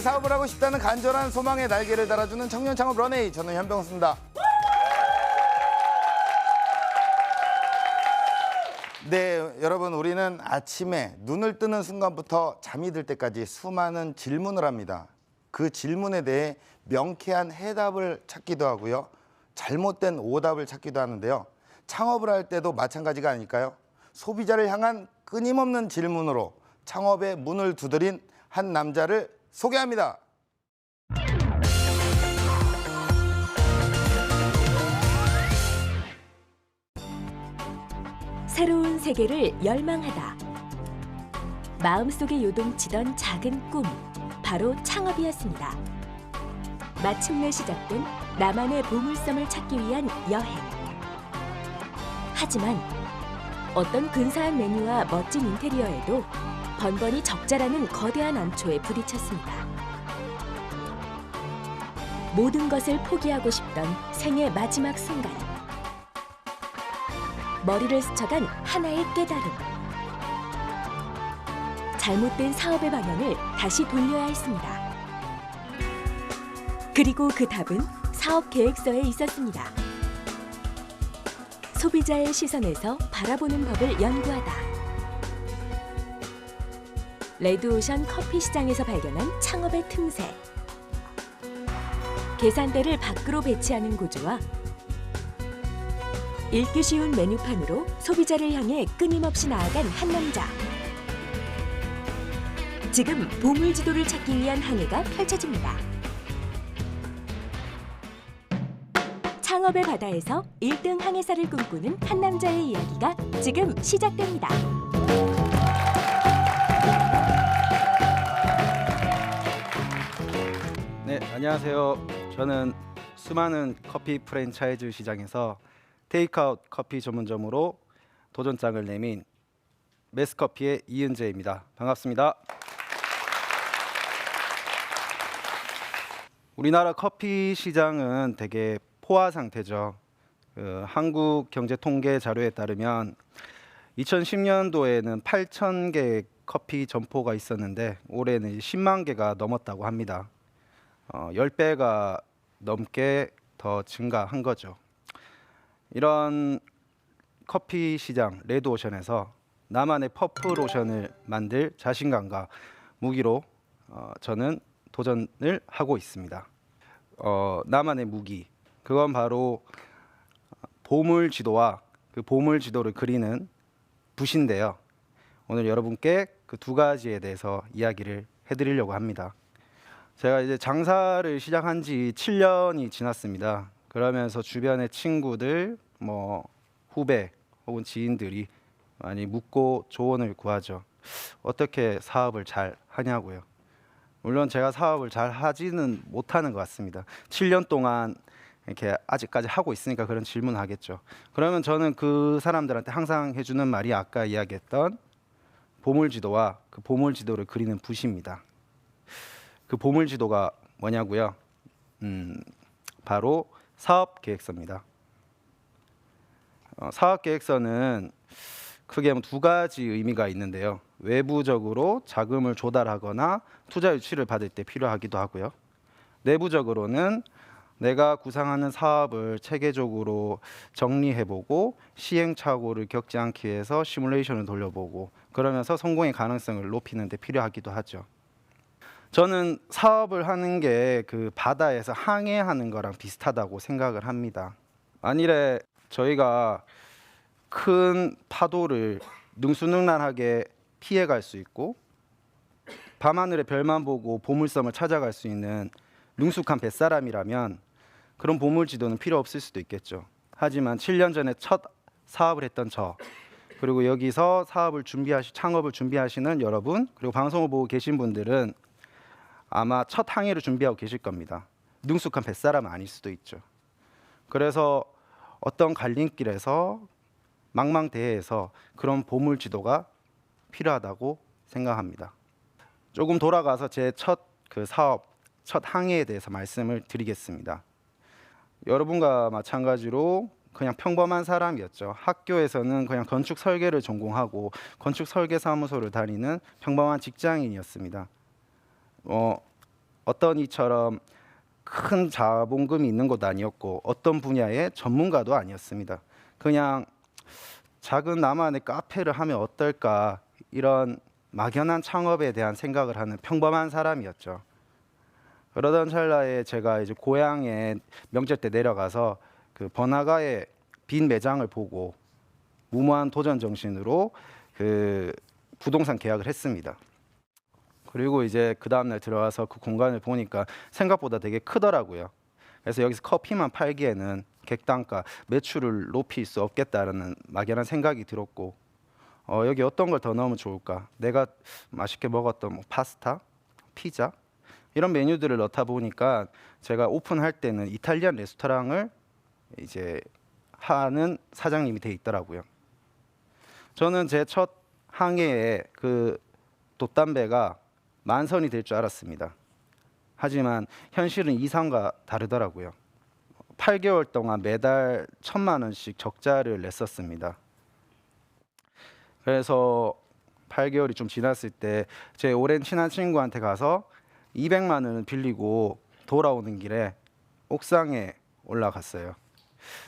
사업을 하고 싶다는 간절한 소망에 날개를 달아주는 청년 창업 런웨이, 저는 현병수입니다. 네, 여러분, 우리는 아침에 눈을 뜨는 순간부터 잠이 들 때까지 수많은 질문을 합니다. 그 질문에 대해 명쾌한 해답을 찾기도 하고요. 잘못된 오답을 찾기도 하는데요. 창업을 할 때도 마찬가지가 아닐까요? 소비자를 향한 끊임없는 질문으로 창업의 문을 두드린 한 남자를 소개합니다. 새로운 세계를 열망하다. 마음속에 요동치던 작은 꿈, 바로 창업이었습니다. 마침내 시작된 나만의 보물섬을 찾기 위한 여행. 하지만 어떤 근사한 메뉴와 멋진 인테리어에도 번번이 적자라는 거대한 암초에 부딪혔습니다. 모든 것을 포기하고 싶던 생의 마지막 순간. 머리를 스쳐간 하나의 깨달음. 잘못된 사업의 방향을 다시 돌려야 했습니다. 그리고 그 답은 사업 계획서에 있었습니다. 소비자의 시선에서 바라보는 법을 연구하다. 레드오션 커피 시장에서 발견한 창업의 틈새. 계산대를 밖으로 배치하는 구조와 읽기 쉬운 메뉴판으로 소비자를 향해 끊임없이 나아간 한 남자. 지금 보물지도를 찾기 위한 항해가 펼쳐집니다. 창업의 바다에서 1등 항해사를 꿈꾸는 한 남자의 이야기가 지금 시작됩니다. 네, 안녕하세요. 저는 수많은 커피 프랜차이즈 시장에서 테이크아웃 커피 전문점으로 도전장을 내민 메스커피의 이은재입니다. 반갑습니다. 우리나라 커피 시장은 되게 포화 상태죠. 한국경제통계 자료에 따르면 2010년도에는 8,000개 커피 점포가 있었는데 올해는 10만 개가 넘었다고 합니다. 10배가 넘게 더 증가한 거죠. 이런 커피 시장 레드오션에서 나만의 퍼플오션을 만들 자신감과 무기로 저는 도전을 하고 있습니다. 나만의 무기, 그건 바로 보물지도와 그 보물지도를 그리는 붓인데요. 오늘 여러분께 그 두 가지에 대해서 이야기를 해드리려고 합니다. 제가 이제 장사를 시작한 지 7년이 지났습니다. 그러면서 주변의 친구들, 후배 혹은 지인들이 많이 묻고 조언을 구하죠. 어떻게 사업을 잘 하냐고요. 물론 제가 사업을 잘 하지는 못하는 것 같습니다. 7년 동안 이렇게 아직까지 하고 있으니까 그런 질문을 하겠죠. 그러면 저는 그 사람들한테 항상 해주는 말이 아까 이야기했던 보물지도와 그 보물지도를 그리는 붓입니다. 그 보물지도가 뭐냐고요? 바로 사업계획서입니다. 사업계획서는 크게 두 가지 의미가 있는데요. 외부적으로 자금을 조달하거나 투자 유치를 받을 때 필요하기도 하고요. 내부적으로는 내가 구상하는 사업을 체계적으로 정리해보고 시행착오를 겪지 않기 위해서 시뮬레이션을 돌려보고 그러면서 성공의 가능성을 높이는 데 필요하기도 하죠. 저는 사업을 하는 게 그 바다에서 항해하는 거랑 비슷하다고 생각을 합니다. 만일에 저희가 큰 파도를 능수능란하게 피해갈 수 있고 밤하늘의 별만 보고 보물섬을 찾아갈 수 있는 능숙한 뱃사람이라면 그런 보물지도는 필요 없을 수도 있겠죠. 하지만 7년 전에 첫 사업을 했던 저, 그리고 여기서 창업을 준비하시는 여러분, 그리고 방송을 보고 계신 분들은 아마 첫 항해를 준비하고 계실 겁니다. 능숙한 뱃사람은 아닐 수도 있죠. 그래서 어떤 갈림길에서 망망대해에서 그런 보물지도가 필요하다고 생각합니다. 조금 돌아가서 제 첫 항해에 대해서 말씀을 드리겠습니다. 여러분과 마찬가지로 그냥 평범한 사람이었죠. 학교에서는 그냥 건축 설계를 전공하고 건축 설계 사무소를 다니는 평범한 직장인이었습니다. 어떤 이처럼 큰 자본금이 있는 것도 아니었고 어떤 분야의 전문가도 아니었습니다. 그냥 작은 나만의 카페를 하면 어떨까 이런 막연한 창업에 대한 생각을 하는 평범한 사람이었죠. 그러던 찰나에 제가 이제 고향에 명절 때 내려가서 그 번화가의 빈 매장을 보고 무모한 도전 정신으로 그 부동산 계약을 했습니다. 그리고 이제 그 다음날 들어와서 그 공간을 보니까 생각보다 되게 크더라고요. 그래서 여기서 커피만 팔기에는 객단가 매출을 높일 수 없겠다라는 막연한 생각이 들었고 여기 어떤 걸 더 넣으면 좋을까? 내가 맛있게 먹었던 뭐 파스타, 피자 이런 메뉴들을 넣다 보니까 제가 오픈할 때는 이탈리안 레스토랑을 이제 하는 사장님이 돼 있더라고요. 저는 제 첫 항해에 그 돛담배가 만선이 될 줄 알았습니다. 하지만 현실은 이상과 다르더라고요. 8개월 동안 매달 1,000만 원씩 적자를 냈었습니다. 그래서 8개월이 좀 지났을 때 제 오랜 친한 친구한테 가서 200만 원을 빌리고 돌아오는 길에 옥상에 올라갔어요.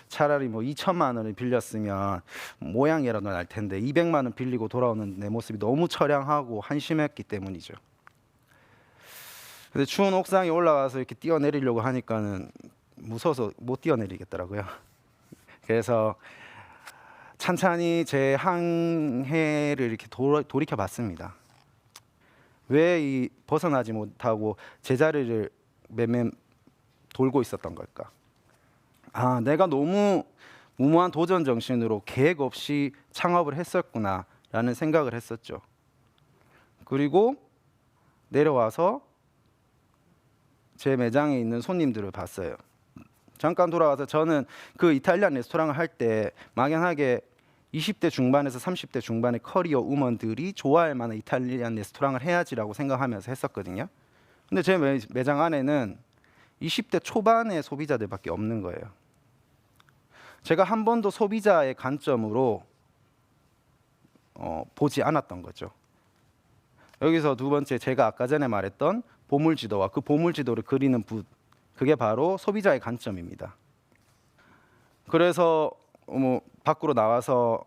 차라리 뭐 2천만 원을 빌렸으면 모양이라도 날 텐데 200만 원 빌리고 돌아오는 내 모습이 너무 처량하고 한심했기 때문이죠. 근데 추운 옥상에 올라가서 이렇게 뛰어내리려고 하니까는 무서워서 못 뛰어내리겠더라고요. 그래서 찬찬히 제 항해를 이렇게 돌이켜 봤습니다. 왜 이 벗어나지 못하고 제자리를 매매 돌고 있었던 걸까? 아, 내가 너무 무모한 도전 정신으로 계획 없이 창업을 했었구나라는 생각을 했었죠. 그리고 내려와서 제 매장에 있는 손님들을 봤어요. 잠깐 돌아와서 저는 그 이탈리안 레스토랑을 할 때 막연하게 20대 중반에서 30대 중반의 커리어 우먼들이 좋아할 만한 이탈리안 레스토랑을 해야지라고 생각하면서 했었거든요. 근데 제 매장 안에는 20대 초반의 소비자들밖에 없는 거예요. 제가 한 번도 소비자의 관점으로 보지 않았던 거죠. 여기서 두 번째, 제가 아까 전에 말했던 보물지도와 그 보물지도를 그리는 붓, 그게 바로 소비자의 관점입니다. 그래서 밖으로 나와서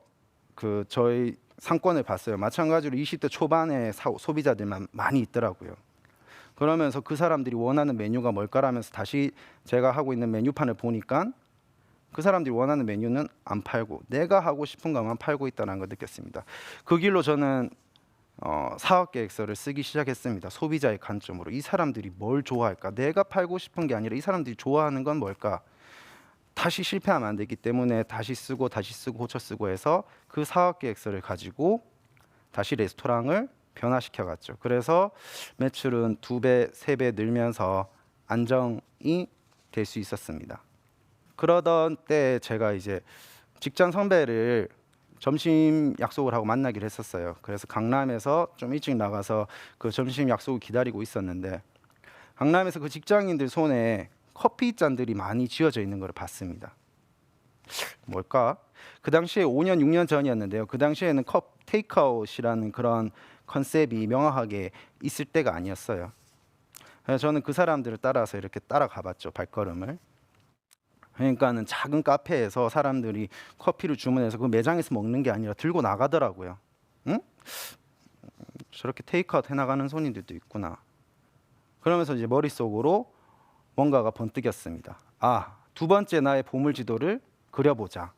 그 저희 상권을 봤어요. 마찬가지로 20대 초반의 소비자들만 많이 있더라고요. 그러면서 그 사람들이 원하는 메뉴가 뭘까라면서 다시 제가 하고 있는 메뉴판을 보니까 그 사람들이 원하는 메뉴는 안 팔고 내가 하고 싶은 것만 팔고 있다는 걸 느꼈습니다. 그 길로 저는 사업 계획서를 쓰기 시작했습니다. 소비자의 관점으로 이 사람들이 뭘 좋아할까? 내가 팔고 싶은 게 아니라 이 사람들이 좋아하는 건 뭘까? 다시 실패하면 안 되기 때문에 다시 쓰고 고쳐 쓰고 해서 그 사업 계획서를 가지고 다시 레스토랑을 변화시켜 갔죠. 그래서 매출은 2배, 3배 늘면서 안정이 될 수 있었습니다. 그러던 때 제가 이제 직장 선배를 점심 약속을 하고 만나기로 했었어요. 그래서 강남에서 좀 일찍 나가서 그 점심 약속을 기다리고 있었는데 강남에서 그 직장인들 손에 커피 잔들이 많이 쥐어져 있는 걸 봤습니다. 뭘까? 그 당시에 5년, 6년 전이었는데요. 그 당시에는 테이크아웃이라는 그런 컨셉이 명확하게 있을 때가 아니었어요. 그래서 저는 그 사람들을 따라서 이렇게 따라가 봤죠. 발걸음을. 그러니까는 작은 카페에서 사람들이 커피를 주문해서 그 매장에서 먹는 게 아니라 들고 나가더라고요. 응? 저렇게 테이크아웃 해나가는 손님들도 있구나. 그러면서 이제 머릿속으로 뭔가가 번뜩였습니다. 아, 두 번째 나의 보물지도를 그려보자.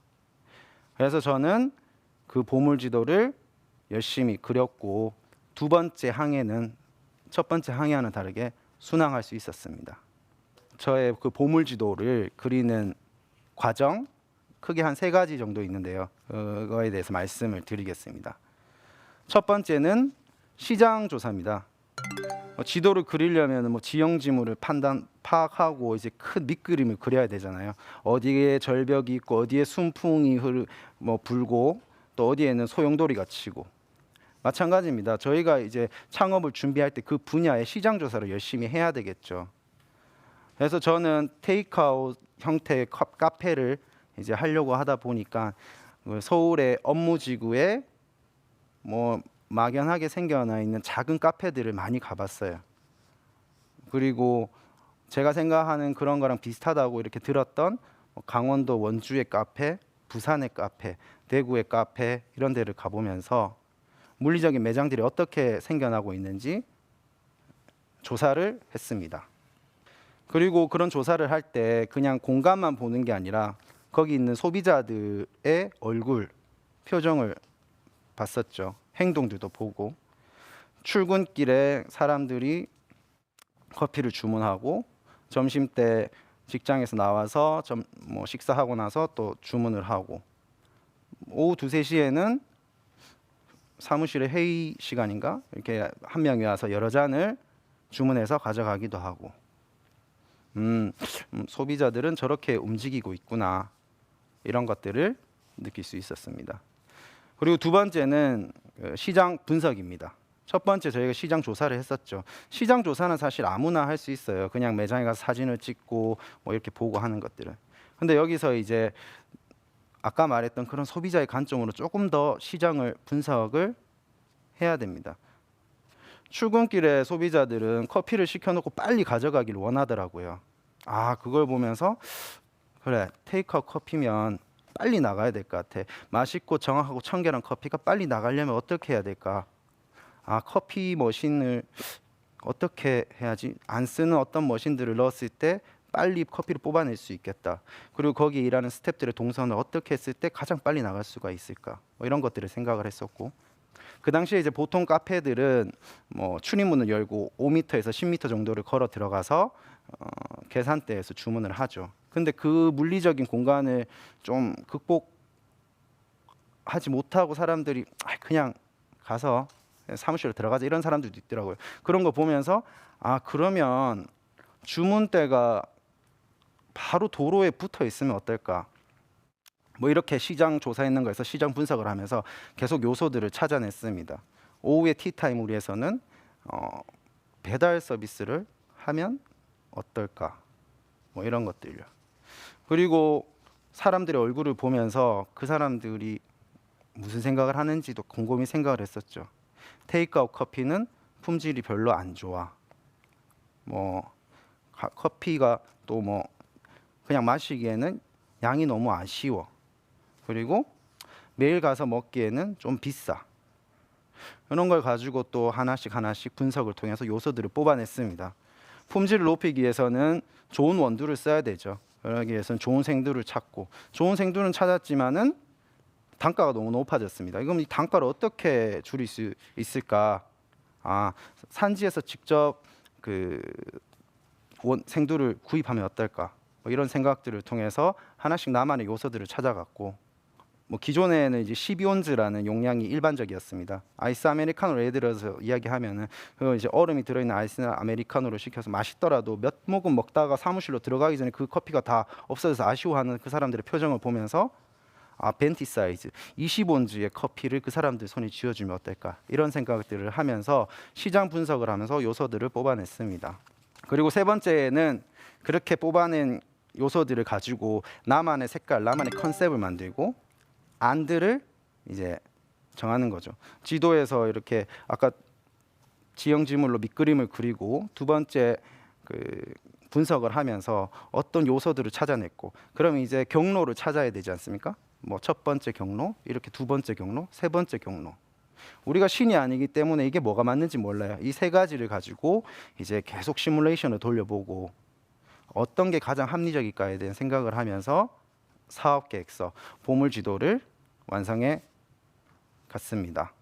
그래서 저는 그 보물지도를 열심히 그렸고 두 번째 항해는 첫 번째 항해와는 다르게 순항할 수 있었습니다. 저의 그 보물지도를 그리는 과정 크게 한 3가지 정도 있는데요. 그거에 대해서 말씀을 드리겠습니다. 첫 번째는 시장 조사입니다. 지도를 그리려면 지형 지물을 파악하고 이제 큰 밑그림을 그려야 되잖아요. 어디에 절벽이 있고 어디에 순풍이 불고 또 어디에는 소용돌이가 치고 마찬가지입니다. 저희가 이제 창업을 준비할 때 그 분야의 시장 조사를 열심히 해야 되겠죠. 그래서 저는 테이크아웃 형태의 카페를 이제 하려고 하다 보니까 서울의 업무지구에 막연하게 생겨나 있는 작은 카페들을 많이 가봤어요. 그리고 제가 생각하는 그런 거랑 비슷하다고 이렇게 들었던 강원도 원주의 카페, 부산의 카페, 대구의 카페 이런 데를 가보면서 물리적인 매장들이 어떻게 생겨나고 있는지 조사를 했습니다. 그리고 그런 조사를 할 때 그냥 공간만 보는 게 아니라 거기 있는 소비자들의 얼굴, 표정을 봤었죠. 행동들도 보고 출근길에 사람들이 커피를 주문하고 점심 때 직장에서 나와서 식사하고 나서 또 주문을 하고 오후 2, 3시에는 사무실에 회의 시간인가 이렇게 한 명이 와서 여러 잔을 주문해서 가져가기도 하고 소비자들은 저렇게 움직이고 있구나 이런 것들을 느낄 수 있었습니다. 그리고 두 번째는 시장 분석입니다. 첫 번째 저희가 시장 조사를 했었죠. 시장 조사는 사실 아무나 할 수 있어요. 그냥 매장에 가서 사진을 찍고 뭐 이렇게 보고 하는 것들은. 근데 여기서 이제 아까 말했던 그런 소비자의 관점으로 조금 더 시장을 분석을 해야 됩니다. 출근길에 소비자들은 커피를 시켜놓고 빨리 가져가기를 원하더라고요. 아, 그걸 보면서 그래, 테이크아웃 커피면 빨리 나가야 될 것 같아. 맛있고 정확하고 청결한 커피가 빨리 나가려면 어떻게 해야 될까? 아, 커피 머신을 어떻게 해야지? 안 쓰는 어떤 머신들을 넣었을 때 빨리 커피를 뽑아낼 수 있겠다. 그리고 거기 일하는 스태프들의 동선을 어떻게 했을 때 가장 빨리 나갈 수가 있을까? 뭐 이런 것들을 생각을 했었고, 그 당시에 이제 보통 카페들은 뭐 출입문을 열고 5m에서 10m 정도를 걸어 들어가서 계산대에서 주문을 하죠. 근데 그 물리적인 공간을 좀 극복하지 못하고 사람들이 그냥 가서 사무실로 들어가자 이런 사람들도 있더라고요. 그런 거 보면서 아, 그러면 주문대가 바로 도로에 붙어 있으면 어떨까? 뭐 이렇게 시장 조사했는 거에서 시장 분석을 하면서 계속 요소들을 찾아냈습니다. 오후에 티타임우리에서는 배달 서비스를 하면 어떨까? 뭐 이런 것들요. 그리고 사람들의 얼굴을 보면서 그 사람들이 무슨 생각을 하는지도 곰곰이 생각을 했었죠. 테이크아웃 커피는 품질이 별로 안 좋아. 뭐 커피가 또 뭐 그냥 마시기에는 양이 너무 아쉬워. 그리고 매일 가서 먹기에는 좀 비싸. 이런 걸 가지고 또 하나씩 분석을 통해서 요소들을 뽑아냈습니다. 품질을 높이기 위해서는 좋은 원두를 써야 되죠. 그러기 위해서는 좋은 생두를 찾고, 좋은 생두는 찾았지만은 단가가 너무 높아졌습니다. 그럼 이 단가를 어떻게 줄일 수 있을까? 아, 산지에서 직접 그 생두를 구입하면 어떨까? 뭐 이런 생각들을 통해서 하나씩 나만의 요소들을 찾아갔고, 뭐 기존에는 이제 12온즈라는 용량이 일반적이었습니다. 아이스 아메리카노를 예를 들어서 이야기하면은 그 이제 얼음이 들어있는 아이스 아메리카노를 시켜서 맛있더라도 몇 모금 먹다가 사무실로 들어가기 전에 그 커피가 다 없어져서 아쉬워하는 그 사람들의 표정을 보면서 아, 벤티 사이즈 20온즈의 커피를 그 사람들 손에 쥐어주면 어떨까? 이런 생각들을 하면서 시장 분석을 하면서 요소들을 뽑아냈습니다. 그리고 세 번째는 그렇게 뽑아낸 요소들을 가지고 나만의 색깔, 나만의 컨셉을 만들고 안들을 이제 정하는 거죠. 지도에서 이렇게 아까 지형 지물로 밑그림을 그리고 두 번째 그 분석을 하면서 어떤 요소들을 찾아냈고, 그러면 이제 경로를 찾아야 되지 않습니까? 뭐 첫 번째 경로, 이렇게 두 번째 경로, 세 번째 경로. 우리가 신이 아니기 때문에 이게 뭐가 맞는지 몰라요. 이 세 가지를 가지고 이제 계속 시뮬레이션을 돌려보고 어떤 게 가장 합리적일까에 대한 생각을 하면서 사업 계획서, 보물 지도를 완성해 갔습니다.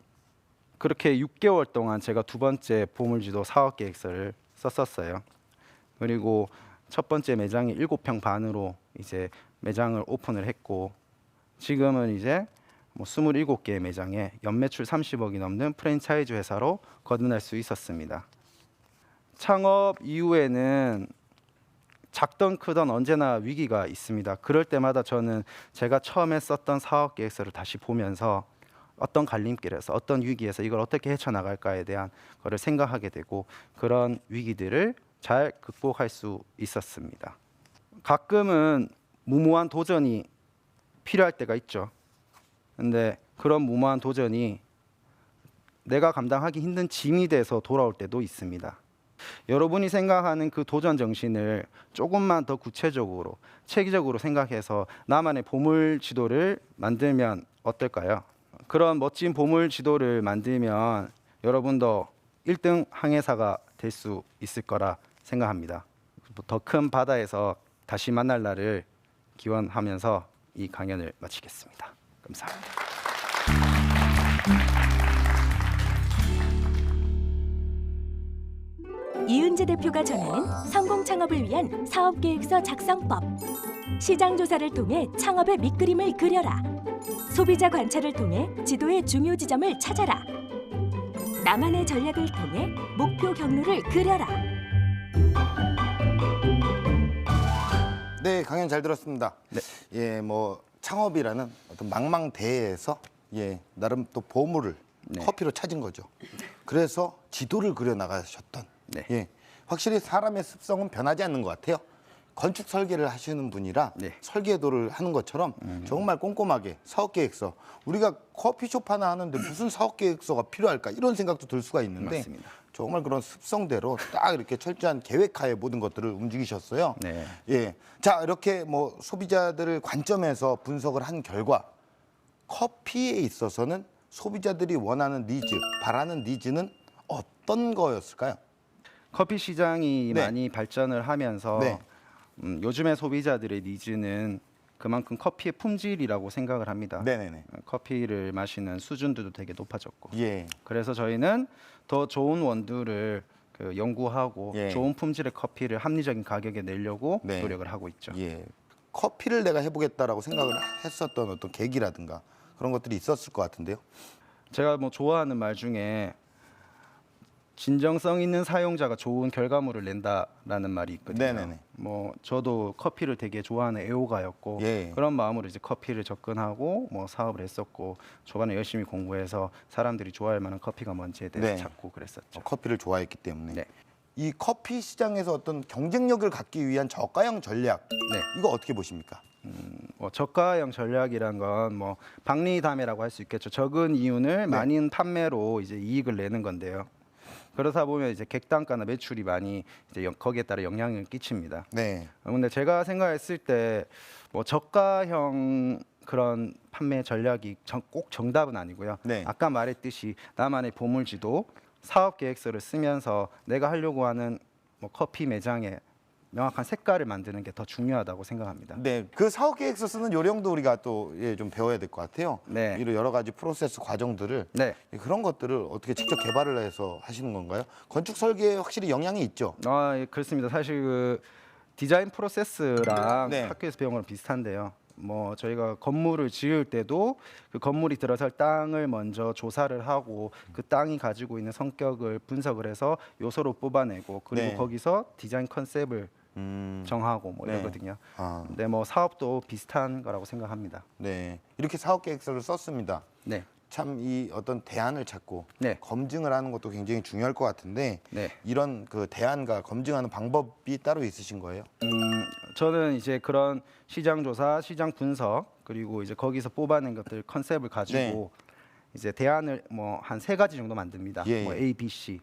그렇게 6개월 동안 제가 두 번째 보물 지도 사업 계획서를 썼었어요. 그리고 첫 번째 매장이 7평 반으로 이제 매장을 오픈을 했고, 지금은 이제 뭐 27개의 매장에 연매출 30억이 넘는 프랜차이즈 회사로 거듭날 수 있었습니다. 창업 이후에는 작던 크던 언제나 위기가 있습니다. 그럴 때마다 저는 제가 처음에 썼던 사업 계획서를 다시 보면서 어떤 갈림길에서 어떤 위기에서 이걸 어떻게 헤쳐나갈까에 대한 거를 생각하게 되고 그런 위기들을 잘 극복할 수 있었습니다. 가끔은 무모한 도전이 필요할 때가 있죠. 근데 그런 무모한 도전이 내가 감당하기 힘든 짐이 돼서 돌아올 때도 있습니다. 여러분이 생각하는 그 도전 정신을 조금만 더 구체적으로 체계적으로 생각해서 나만의 보물 지도를 만들면 어떨까요? 그런 멋진 보물 지도를 만들면 여러분도 1등 항해사가 될 수 있을 거라 생각합니다. 더 큰 바다에서 다시 만날 날을 기원하면서 이 강연을 마치겠습니다. 감사합니다. 이은재 대표가 전하는 성공 창업을 위한 사업계획서 작성법. 시장 조사를 통해 창업의 밑그림을 그려라. 소비자 관찰을 통해 지도의 중요 지점을 찾아라. 나만의 전략을 통해 목표 경로를 그려라. 네, 강연 잘 들었습니다. 네. 예, 뭐 창업이라는 어떤 망망대해에서 나름 또 보물을 네. 커피로 찾은 거죠. 그래서 지도를 그려 나가셨던. 네. 확실히 사람의 습성은 변하지 않는 것 같아요. 건축 설계를 하시는 분이라 네. 설계도를 하는 것처럼 정말 꼼꼼하게 사업계획서. 우리가 커피숍 하나 하는데 무슨 사업계획서가 필요할까 이런 생각도 들 수가 있는데 맞습니다. 정말 그런 습성대로 딱 이렇게 철저한 계획하에 모든 것들을 움직이셨어요. 네. 예. 자, 이렇게 뭐 소비자들을 관점에서 분석을 한 결과 커피에 있어서는 소비자들이 원하는 니즈, 바라는 니즈는 어떤 거였을까요? 커피 시장이 네. 많이 발전을 하면서 네. 요즘의 소비자들의 니즈는 그만큼 커피의 품질이라고 생각을 합니다. 네네네. 커피를 마시는 수준도 되게 높아졌고 예. 그래서 저희는 더 좋은 원두를 연구하고 예. 좋은 품질의 커피를 합리적인 가격에 내려고 네. 노력을 하고 있죠. 예. 커피를 내가 해보겠다라고 생각을 했었던 어떤 계기라든가 그런 것들이 있었을 것 같은데요. 제가 뭐 좋아하는 말 중에 진정성 있는 사용자가 좋은 결과물을 낸다라는 말이 있거든요. 네네네. 뭐 저도 커피를 되게 좋아하는 애호가였고 예. 그런 마음으로 이제 커피를 접근하고 뭐 사업을 했었고 초반에 열심히 공부해서 사람들이 좋아할 만한 커피가 뭔지에 대해서 네. 찾고 그랬었죠. 커피를 좋아했기 때문에. 네. 이 커피 시장에서 어떤 경쟁력을 갖기 위한 저가형 전략 네. 이거 어떻게 보십니까? 뭐 저가형 전략이란 건 뭐 박리담회라고 할 수 있겠죠. 적은 이윤을 많은 판매로 이제 이익을 내는 건데요. 그러다 보면 이제 객단가나 매출이 많이 이제 거기에 따라 영향을 끼칩니다. 네. 근데 제가 생각했을 때 뭐 저가형 그런 판매 전략이 꼭 정답은 아니고요. 네. 아까 말했듯이 나만의 보물지도 사업 계획서를 쓰면서 내가 하려고 하는 뭐 커피 매장에 명확한 색깔을 만드는 게 더 중요하다고 생각합니다. 네. 그 사업 계획서 쓰는 요령도 우리가 또 좀 배워야 될 것 같아요. 네. 이런 여러 가지 프로세스 과정들을 네. 그런 것들을 어떻게 직접 개발을 해서 하시는 건가요? 건축 설계에 확실히 영향이 있죠. 예, 그렇습니다. 사실 그 디자인 프로세스랑 네. 학교에서 배운 거랑 비슷한데요. 뭐 저희가 건물을 지을 때도 그 건물이 들어설 땅을 먼저 조사를 하고 그 땅이 가지고 있는 성격을 분석을 해서 요소로 뽑아내고 그리고 네. 거기서 디자인 컨셉을 정하고 뭐 네. 이러거든요. 아, 근데 뭐 사업도 비슷한 거라고 생각합니다. 네. 이렇게 사업 계획서를 썼습니다. 네. 참 이 어떤 대안을 찾고 네. 검증을 하는 것도 굉장히 중요할 것 같은데 네. 이런 그 대안과 검증하는 방법이 따로 있으신 거예요? 저는 이제 그런 시장 조사, 시장 분석 그리고 이제 거기서 뽑아낸 것들 컨셉을 가지고 이제 대안을 뭐 한 3가지 정도 만듭니다. 예, 뭐 예. A, B, C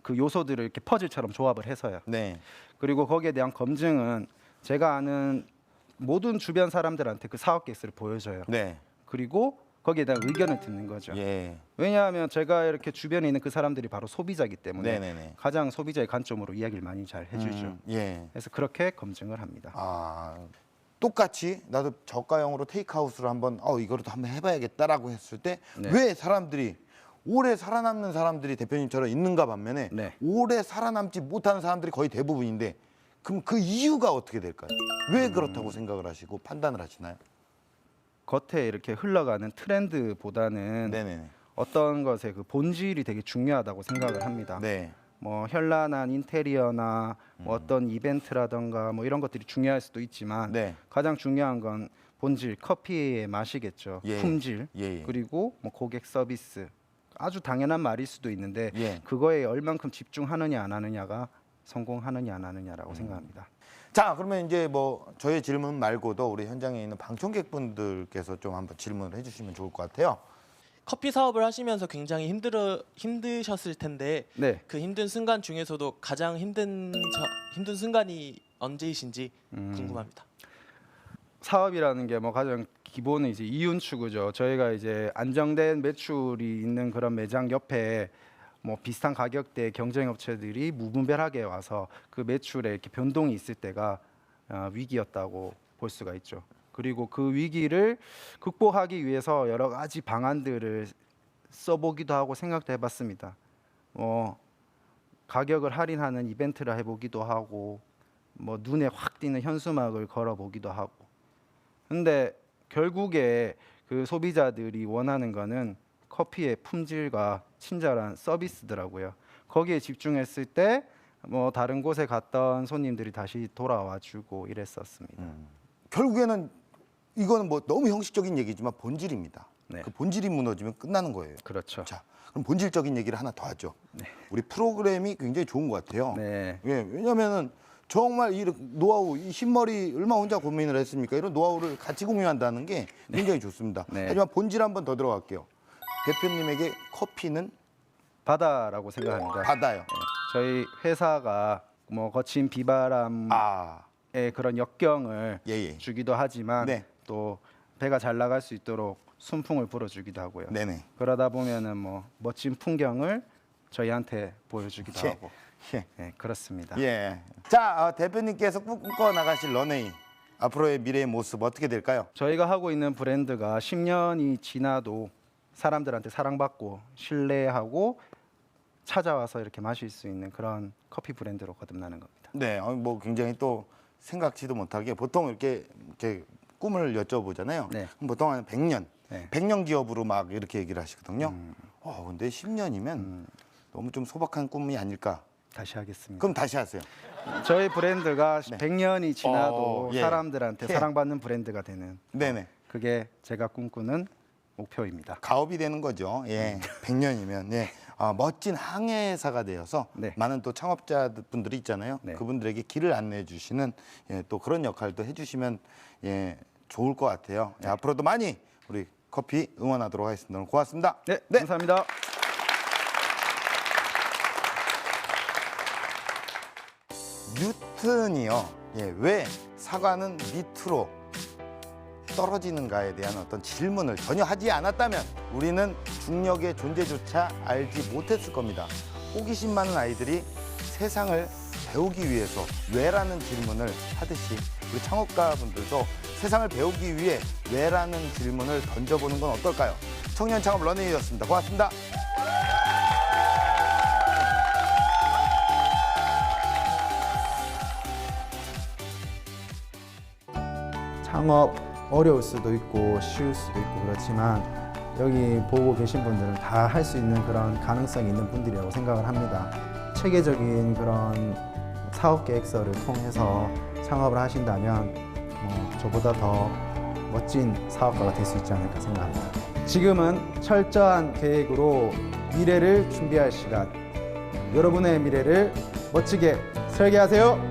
그 요소들을 이렇게 퍼즐처럼 조합을 해서요. 네. 그리고 거기에 대한 검증은 제가 아는 모든 주변 사람들한테 그 사업 계획서를 보여줘요. 네. 그리고 거기에 대한 의견을 듣는 거죠. 예. 왜냐하면 제가 이렇게 주변에 있는 그 사람들이 바로 소비자이기 때문에 네네네. 가장 소비자의 관점으로 이야기를 많이 잘 해주죠. 예. 그래서 그렇게 검증을 합니다. 아, 똑같이 나도 저가형으로 테이크아웃을 한번 이거라도 한번 해봐야겠다라고 했을 때 왜 네. 사람들이 오래 살아남는 사람들이 대표님처럼 있는가 반면에 네. 오래 살아남지 못하는 사람들이 거의 대부분인데 그럼 그 이유가 어떻게 될까요? 왜 그렇다고 생각을 하시고 판단을 하시나요? 겉에 이렇게 흘러가는 트렌드보다는 네네네. 어떤 것의 그 본질이 되게 중요하다고 생각을 합니다. 네. 뭐 현란한 인테리어나 뭐 어떤 이벤트라던가 뭐 이런 것들이 중요할 수도 있지만 네. 가장 중요한 건 본질, 커피의 맛이겠죠. 예. 품질, 예. 그리고 뭐 고객 서비스. 아주 당연한 말일 수도 있는데 예. 그거에 얼만큼 집중하느냐 안 하느냐가 성공하느냐 안 하느냐라고 생각합니다. 자, 그러면 이제 뭐 저의 질문 말고도 우리 현장에 있는 방청객분들께서 좀 한번 질문을 해주시면 좋을 것 같아요. 커피 사업을 하시면서 굉장히 힘드셨을 텐데 네. 그 힘든 순간 중에서도 가장 힘든 순간이 언제이신지 궁금합니다. 사업이라는 게 뭐 가장 기본은 이제 이윤 추구죠. 저희가 이제 안정된 매출이 있는 그런 매장 옆에 뭐 비슷한 가격대 경쟁 업체들이 무분별하게 와서 그 매출에 이렇게 변동이 있을 때가 위기였다고 볼 수가 있죠. 그리고 그 위기를 극복하기 위해서 여러 가지 방안들을 써보기도 하고 생각도 해봤습니다. 가격을 할인하는 이벤트를 해보기도 하고, 뭐 눈에 확 띄는 현수막을 걸어보기도 하고. 근데 결국에 그 소비자들이 원하는 거는 커피의 품질과 친절한 서비스더라고요. 거기에 집중했을 때 뭐 다른 곳에 갔던 손님들이 다시 돌아와주고 이랬었습니다. 결국에는 이거는 뭐 너무 형식적인 얘기지만 본질입니다. 네. 그 본질이 무너지면 끝나는 거예요. 그렇죠. 자, 그럼 본질적인 얘기를 하나 더 하죠. 우리 프로그램이 굉장히 좋은 것 같아요. 네. 예, 왜냐면은 정말 이 노하우, 이 흰머리 얼마 혼자 고민을 했습니까? 이런 노하우를 같이 공유한다는 게 굉장히 좋습니다. 네. 하지만 본질 한번 더 들어갈게요. 대표님에게 커피는 바다라고 생각합니다. 바다요. 저희 회사가 뭐 거친 비바람의 아, 그런 역경을 예. 주기도 하지만 네. 또 배가 잘 나갈 수 있도록 순풍을 불어주기도 하고요. 네네. 그러다 보면은 뭐 멋진 풍경을 저희한테 보여주기도 예. 하고 예. 네, 그렇습니다. 예. 자, 대표님께서 꿈꿔 나가실 런웨이 앞으로의 미래의 모습 어떻게 될까요? 저희가 하고 있는 브랜드가 10년이 지나도 사람들한테 사랑받고 신뢰하고 찾아와서 이렇게 마실 수 있는 그런 커피 브랜드로 거듭나는 겁니다. 네, 뭐 굉장히 또 생각지도 못하게 보통 이렇게 꿈을 여쭤보잖아요. 네. 그럼 보통 한 100년, 네. 100년 기업으로 막 이렇게 얘기를 하시거든요. 근데 10년이면 너무 좀 소박한 꿈이 아닐까? 다시 하겠습니다. 그럼 다시 하세요. 저희 브랜드가 네. 100년이 지나도 예. 사람들한테 예. 사랑받는 브랜드가 되는 네네. 그게 제가 꿈꾸는 목표입니다. 가업이 되는 거죠. 예, 100년이면 예. 멋진 항해사가 되어서 네. 많은 또 창업자분들이 있잖아요. 네. 그분들에게 길을 안내해 주시는 또 그런 역할도 해주시면 좋을 것 같아요. 예, 앞으로도 많이 우리 커피 응원하도록 하겠습니다. 오늘 고맙습니다. 네, 감사합니다. 뉴턴이요. 왜 사과는 밑으로 떨어지는가에 대한 어떤 질문을 전혀 하지 않았다면 우리는 중력의 존재조차 알지 못했을 겁니다. 호기심 많은 아이들이 세상을 배우기 위해서 왜라는 질문을 하듯이 우리 창업가분들도 세상을 배우기 위해 왜라는 질문을 던져보는 건 어떨까요? 청년 창업 런웨이였습니다. 고맙습니다. 창업 어려울 수도 있고 쉬울 수도 있고 그렇지만 여기 보고 계신 분들은 다 할 수 있는 그런 가능성이 있는 분들이라고 생각을 합니다. 체계적인 그런 사업 계획서를 통해서 창업을 하신다면 저보다 더 멋진 사업가가 될 수 있지 않을까 생각합니다. 지금은 철저한 계획으로 미래를 준비할 시간. 여러분의 미래를 멋지게 설계하세요.